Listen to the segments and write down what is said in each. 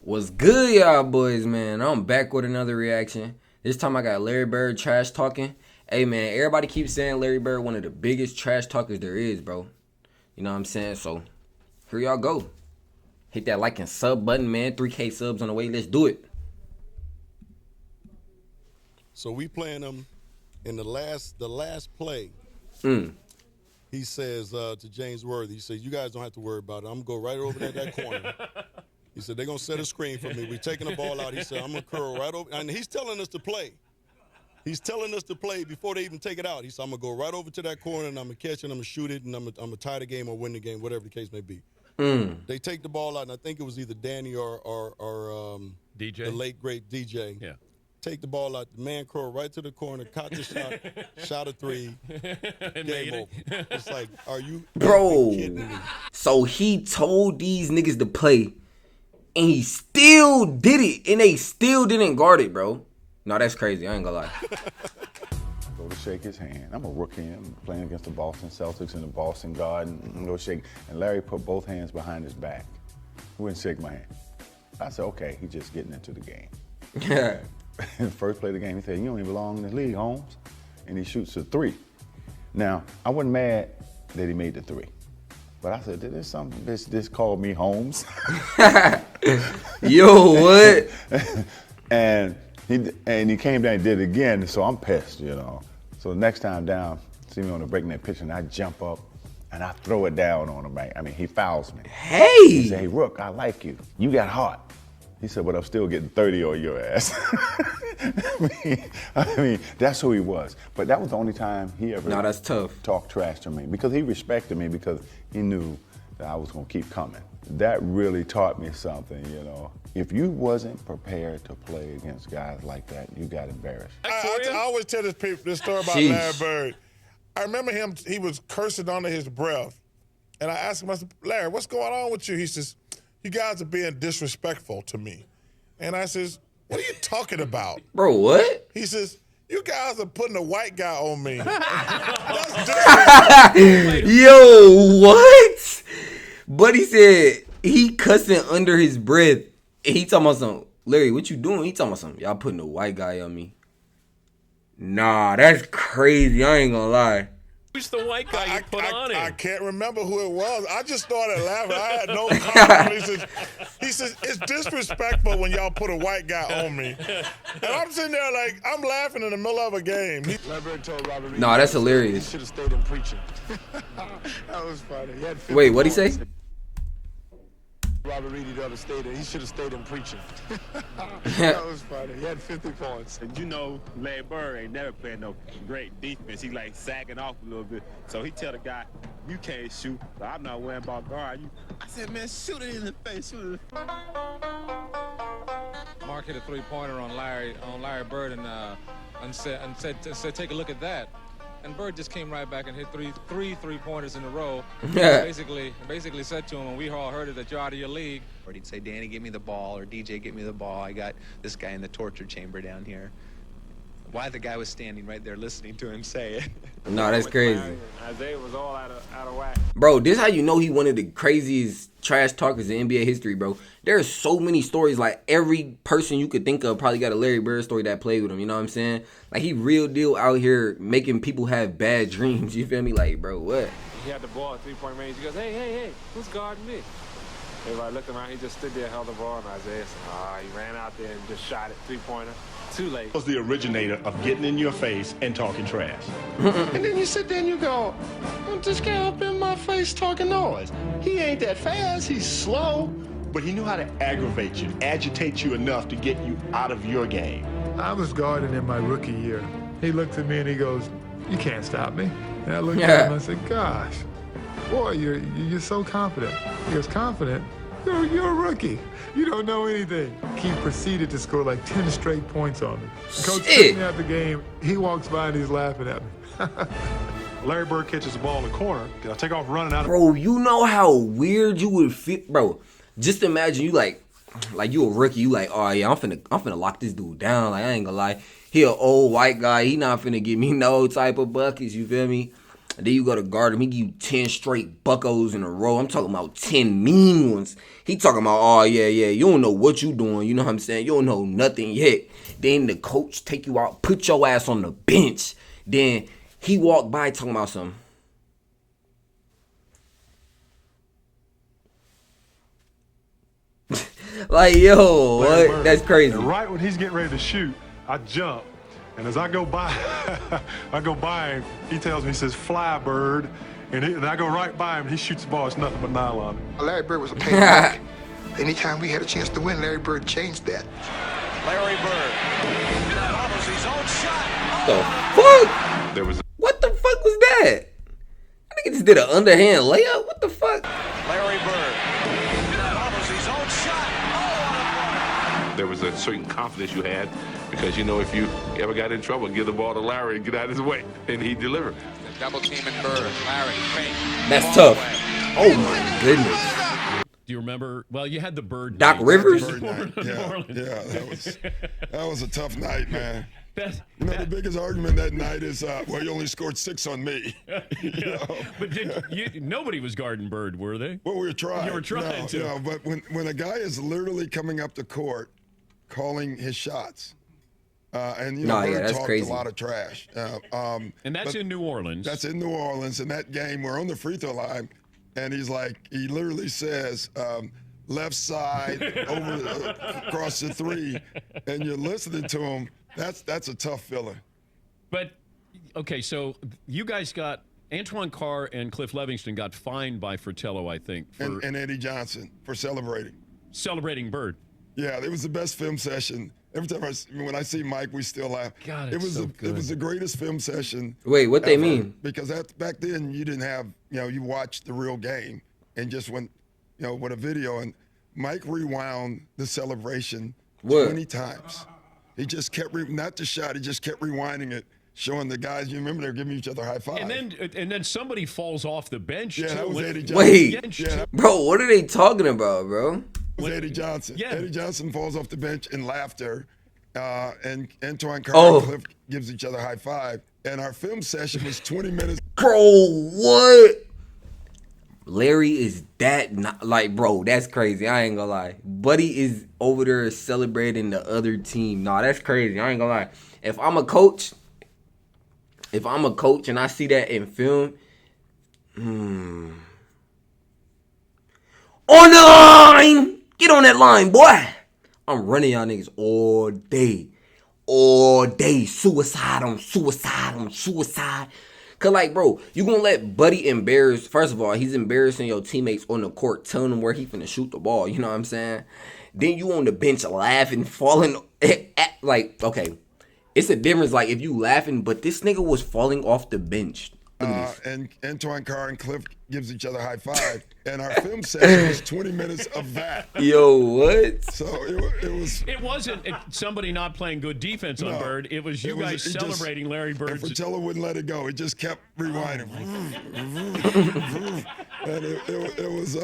What's good, y'all boys, man? I'm back with another reaction. This time I got Larry Bird trash talking. Hey, man, everybody keeps saying Larry Bird one of the biggest trash talkers there is, bro. You know what I'm saying? So, here y'all go. Hit that like and sub button, man. 3K subs on the way. Let's do it. So we playing them in the last play. He says to James Worthy, he says, you guys don't have to worry about it. I'm going to go right over there that corner. He said, they're going to set a screen for me. We're taking the ball out. He said, I'm going to curl right over. And he's telling us to play. He's telling us to play before they even take it out. He said, I'm going to go right over to that corner, and I'm going to catch it, and I'm going to shoot it, and I'm going to tie the game or win the game, whatever the case may be. They take the ball out, and I think it was either Danny or DJ, the late, great DJ. Yeah. Take the ball out, the man curl right to the corner, caught the shot, shot a three, game over. It's like, are you kidding me? So he told these niggas to play, and he still did it, and they still didn't guard it, bro. No, that's crazy. I ain't gonna lie. Go to shake his hand. I'm a rookie. I'm playing against the Boston Celtics in the Boston Garden. Go shake. And Larry put both hands behind his back. He wouldn't shake my hand. I said, okay, he's just getting into the game. Yeah. First play of the game, he said, you don't even belong in this league, Holmes. And he shoots a three. Now, I wasn't mad that he made the three. But I said, there's something, this called me Holmes. Yo, what? and he came down and did it again, so I'm pissed, you know. So the next time down, see me on the breakneck pitch, and I jump up and I throw it down on him. I mean, he fouls me. Hey! He said, hey, Rook, I like you. You got heart. He said, but I'm still getting 30 on your ass. I mean, that's who he was. But that was the only time he ever that's tough. Talked trash to me, because he respected me, because he knew that I was gonna keep coming. That really taught me something, you know. If you wasn't prepared to play against guys like that, you got embarrassed. I always tell this story about Larry Bird. I remember him, he was cursing under his breath. And I asked him, I said, Larry, what's going on with you? He says, you guys are being disrespectful to me. And I says, what are you talking about? Bro, what? He says, you guys are putting a white guy on me. That's disrespectful. Yo, what? But he said he cussing under his breath. And he talking about something. Larry, what you doing? He talking about something. Y'all putting a white guy on me. Nah, that's crazy. I ain't gonna lie. Who's the white guy you put on him? I can't remember who it was. I just started laughing. I had no comment. He says, it's disrespectful when y'all put a white guy on me. And I'm sitting there like, I'm laughing in the middle of a game. Nah, that's hilarious. He should have stayed in preaching. That was funny. Wait, what'd he say? Robert Reedy the other stated he should have stayed in preaching. That was funny. He had 50 points. And you know, Larry Bird ain't never playing no great defense. He like sagging off a little bit. So he tell the guy, you can't shoot. So I'm not worrying about guard you. I said, man, shoot it in the face. Shoot it. Mark hit a three-pointer on Larry Bird and said, take a look at that. And Bird just came right back and hit three-pointers in a row. Yeah. Basically said to him, and we all heard it, that you're out of your league. Or he'd say, Danny, get me the ball, or DJ, get me the ball. I got this guy in the torture chamber down here. Why the guy was standing right there listening to him say it. Nah, that's crazy. Isaiah was all out of whack. Bro, this how you know he one of the craziest trash talkers in NBA history, bro. There's so many stories. Like, every person you could think of probably got a Larry Bird story that played with him. You know what I'm saying? Like, he real deal out here making people have bad dreams. You feel me? Like, bro, what? He had the ball at three-point range. He goes, hey, who's guarding me? Everybody looked around. He just stood there, held the ball, and Isaiah said, he ran out there and just shot it, three-pointer. Too late. Was the originator of getting in your face and talking trash. And then you sit there and you go, this guy up in my face talking noise. He ain't that fast, he's slow, but he knew how to aggravate you, agitate you enough to get you out of your game. I was guarding in my rookie year. He looked at me and he goes, you can't stop me. And I looked at him and I said, gosh, boy, you're so confident. He goes, confident? You're a rookie. You don't know anything. He proceeded to score like 10 straight points on me. Coach took me out the game. He walks by and he's laughing at me. Larry Bird catches the ball in the corner. Can I take off running out of... Bro, you know how weird you would feel? Bro, just imagine you like you a rookie. You like, oh yeah, I'm finna lock this dude down. Like, I ain't gonna lie. He an old white guy. He not finna give me no type of buckets. You feel me? And then you go to guard him, he give you 10 straight buckos in a row. I'm talking about 10 mean ones. He talking about, oh, yeah, you don't know what you doing. You know what I'm saying? You don't know nothing yet. Then the coach take you out, put your ass on the bench. Then he walked by talking about something. Like, yo, what? Bird. That's crazy. And right when he's getting ready to shoot, I jump. And as I go by, him, he tells me, he says, fly, bird. And I go right by him, he shoots the ball. It's nothing but nylon. Larry Bird was a pain in the neck. Anytime we had a chance to win, Larry Bird changed that. Larry Bird. Follows his own shot. The fuck? What the fuck was that? I think he just did an underhand layup. What the fuck? Larry Bird. Follows his own shot. There was a certain confidence you had because, you know, if you ever got in trouble, give the ball to Larry and get out of his way, and he'd deliver. The double team and Bird. Larry, fake. That's tough. Oh, my goodness. Do you remember? Well, you had the Bird Doc night. Rivers? Bird night. Yeah, that was a tough night, man. You know, the biggest argument that night is, well, you only scored 6 on me. But nobody was guarding Bird, were they? Well, we were trying. You were trying to. No, but when a guy is literally coming up the court, calling his shots, and, you know, Bird that's talked crazy. a lot of trash. And that's in New Orleans. That's in New Orleans. In that game, we're on the free throw line, and he literally says, left side, across the 3, and you're listening to him. That's a tough feeling. But, okay, so you guys got Antoine Carr and Cliff Livingston got fined by Fratello, I think. And Eddie Johnson for celebrating. Celebrating Bird. Yeah, it was the best film session. Every time when I see Mike, we still laugh. God, it was so good. It was the greatest film session. Wait, what ever, they mean? Because back then you didn't have, you know, you watched the real game and just went, you know, with a video. And Mike rewound the celebration 20 times. He just kept not the shot. He just kept rewinding it, showing the guys. You remember they're giving each other high five. And then somebody falls off the bench. Yeah, too. that was Eddie Johnson. Wait, bro, what are they talking about, bro? It was Eddie Johnson. Yeah. Eddie Johnson falls off the bench in laughter, and Antoine Carr and Cliff gives each other high five. And our film session was 20 minutes. Bro, what? Larry is that bro, that's crazy. I ain't gonna lie. Buddy is over there celebrating the other team. Nah, that's crazy. I ain't gonna lie. If I'm a coach and I see that in film, on the line! Get on that line, boy! I'm running y'all niggas all day. All day. Suicide on suicide on suicide. Cause like, bro, you gonna let Buddy embarrass. First of all, he's embarrassing your teammates on the court, telling them where he finna shoot the ball. You know what I'm saying? Then you on the bench laughing, falling like, okay, it's a difference. Like if you laughing, but this nigga was falling off the bench. And Antoine Carr and Cliff gives each other high five, and our film session was 20 minutes of that. Yo, what? So it was. It wasn't somebody not playing good defense on Bird. It was you guys celebrating Larry Bird. And Fratello wouldn't let it go. He just kept rewinding. And it was.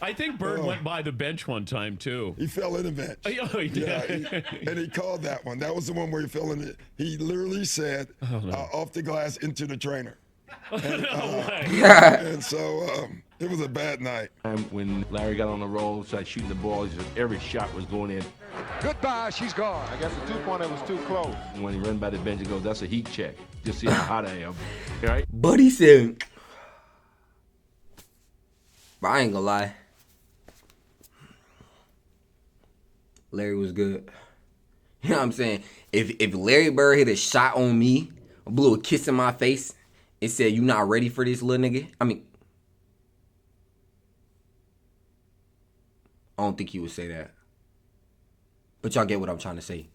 I think Bird went by the bench one time too. He fell in the bench. Oh, he did. Yeah, and he called that one. That was the one where he fell in it. He literally said, off the glass into the trainer. And, and so it was a bad night. When Larry got on the roll, started shooting the ball, every shot was going in. Goodbye, she's gone. I guess the 2-pointer was too close. When he ran by the bench, he goes, that's a heat check. Just see how hot I am. All right? Buddy said, I ain't gonna lie. Larry was good. You know what I'm saying? If Larry Bird hit a shot on me, blew a kiss in my face, and said, you not ready for this, little nigga? I mean, I don't think he would say that. But y'all get what I'm trying to say.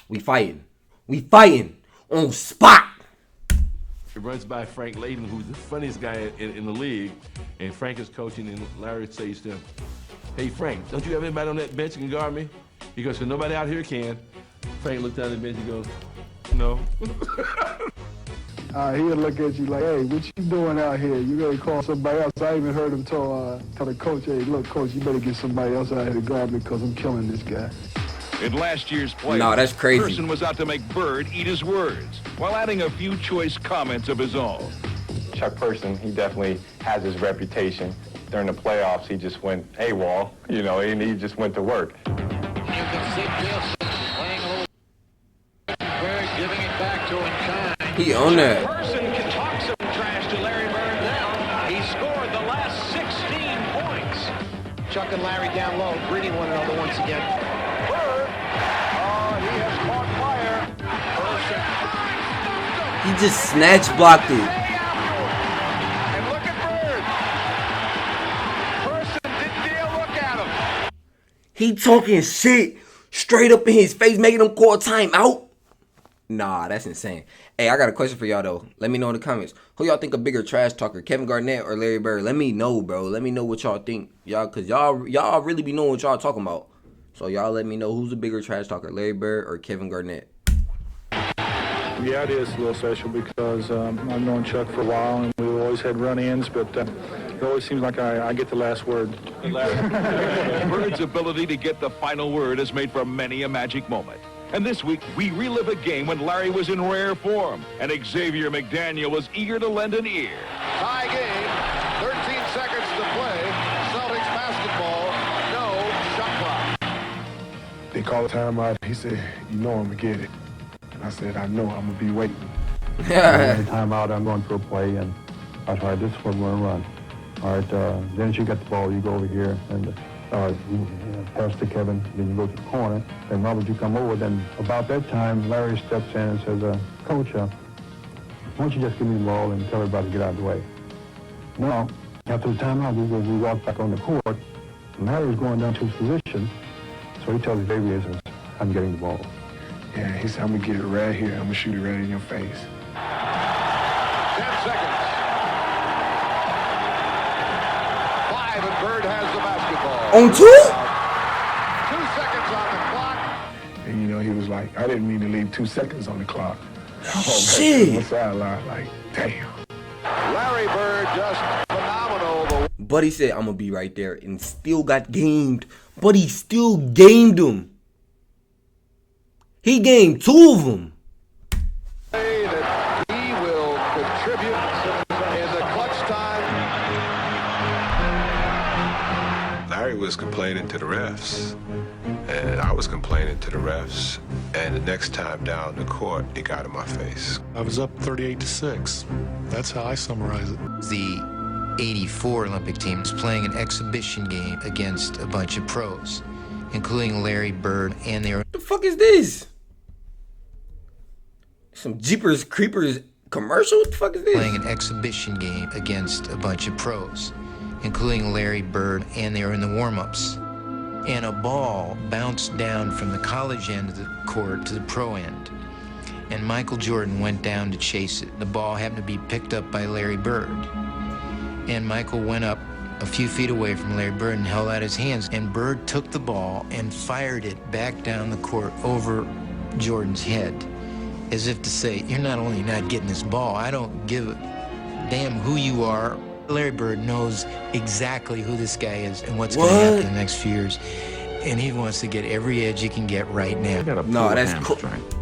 We fighting. We fighting on spot. It runs by Frank Layden, who's the funniest guy in the league. And Frank is coaching, and Larry says to him, hey, Frank, don't you have anybody on that bench that can guard me? He goes, so nobody out here can. Frank looked down at the bench and goes, no. He'll look at you like, hey, what you doing out here? You better call somebody else. I even heard him tell the coach, hey, look, coach, you better get somebody else out here to guard me because I'm killing this guy. In last year's playoffs, Nah, that's crazy. Person was out to make Bird eat his words while adding a few choice comments of his own. Chuck Person, he definitely has his reputation. During the playoffs, he just went AWOL, you know, and he just went to work. You can see Bill playing a little Bird, giving it back to him kind. He owned that. Person can talk some trash to Larry Bird now. He scored the last 16 points. Chuck and Larry down low, greeting one another once again. Bird, he has caught fire. He just snatch blocked it. He talking shit straight up in his face, making him call timeout. Nah, that's insane. Hey, I got a question for y'all, though. Let me know in the comments. Who y'all think a bigger trash talker, Kevin Garnett or Larry Bird? Let me know, bro. Let me know what y'all think. Y'all, because y'all really be knowing what y'all talking about. So y'all let me know who's a bigger trash talker, Larry Bird or Kevin Garnett. Yeah, it is a little special because I've known Chuck for a while and we've always had run-ins, but it always seems like I get the last word. Bird's ability to get the final word has made for many a magic moment. And this week, we relive a game when Larry was in rare form and Xavier McDaniel was eager to lend an ear. Tie game, 13 seconds to play. Celtics basketball, no shot clock. They called a timeout. He said, you know I'm going to get it. And I said, I know I'm going to be waiting. Timeout, I'm going to a play, and I said, all right, this is what we're going to run. All right, then you got the ball, you go over here, and you pass to Kevin, then you go to the corner, then Robert, you come over. Then about that time, Larry steps in and says, Coach, why don't you just give me the ball and tell everybody to get out of the way? Now, after the timeout, we walk back on the court, and Larry's going down to his position, so he tells Xavier, I'm getting the ball. Yeah, he said, I'm going to get it right here. I'm going to shoot it right in your face. 10 seconds. 5, and Bird has the basketball. On 2? 2 seconds on the clock. And, you know, he was like, I didn't mean to leave 2 seconds on the clock. Shit. On the sideline, like, damn. Larry Bird just phenomenal. Buddy said, I'm going to be right there, and still got gamed. But he still gamed him. He gamed 2 of them. That he will contribute in the clutch time. Larry was complaining to the refs, and I was complaining to the refs, and the next time down the court, he got in my face. I was up 38-6. That's how I summarize it. The 84 Olympic team is playing an exhibition game against a bunch of pros, including Larry Bird, and their... What the fuck is this? Some Jeepers Creepers commercial? What the fuck is this? Playing an exhibition game against a bunch of pros, including Larry Bird, and they were in the warm-ups. And a ball bounced down from the college end of the court to the pro end. And Michael Jordan went down to chase it. The ball happened to be picked up by Larry Bird. And Michael went up a few feet away from Larry Bird and held out his hands. And Bird took the ball and fired it back down the court over Jordan's head, as if to say, you're not only not getting this ball, I don't give a damn who you are. Larry Bird knows exactly who this guy is and what's going to happen in the next few years. And he wants to get every edge he can get right now. No, that's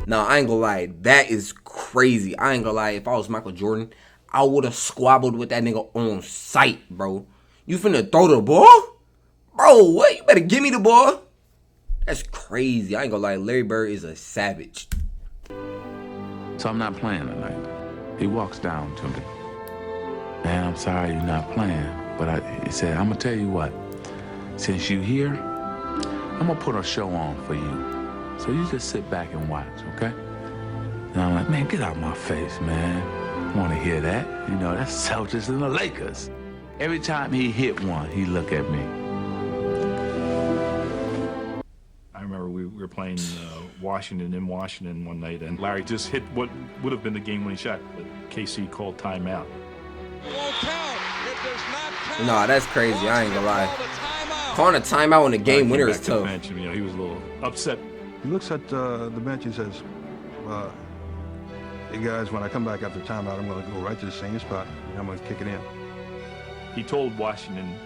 no, I ain't gonna lie. That is crazy. I ain't gonna lie. If I was Michael Jordan, I would have squabbled with that nigga on sight, bro. You finna throw the ball? Bro, what? You better give me the ball. That's crazy. I ain't gonna lie. Larry Bird is a savage. So I'm not playing tonight. He walks down to me. Man, I'm sorry you're not playing. But he said, I'm gonna tell you what. Since you here, I'm gonna put a show on for you. So you just sit back and watch, okay? And I'm like, man, get out of my face, man. I wanna hear that. You know, that's Celtics and the Lakers. Every time he hit one, he look at me. I remember we were playing Washington in Washington one night, and Larry just hit what would have been the game-winning shot, but KC called timeout. Nah, that's crazy. I ain't gonna lie. Calling a timeout on the game winner is tough. Bench, you know, he was a little upset. He looks at the bench and says, hey guys, when I come back after timeout, I'm going to go right to the same spot and I'm going to kick it in. He told Washington,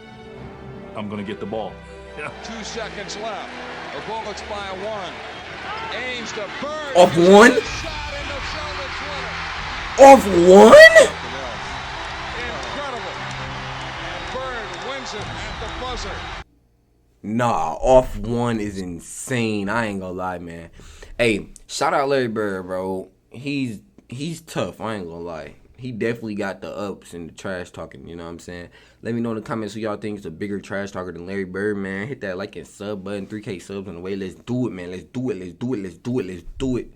I'm going to get the ball. 2 seconds left. The Bullets by 1. Aims to Bird. Off 1? Off 1? Incredible. Bird wins it at the buzzer. Nah, off 1 is insane. I ain't gonna lie, man. Hey, shout out Larry Bird, bro. He's tough. I ain't gonna lie. He definitely got the ups and the trash talking, you know what I'm saying? Let me know in the comments who y'all think is a bigger trash talker than Larry Bird, man. Hit that like and sub button, 3K subs on the way. Let's do it, man. Let's do it. Let's do it. Let's do it. Let's do it.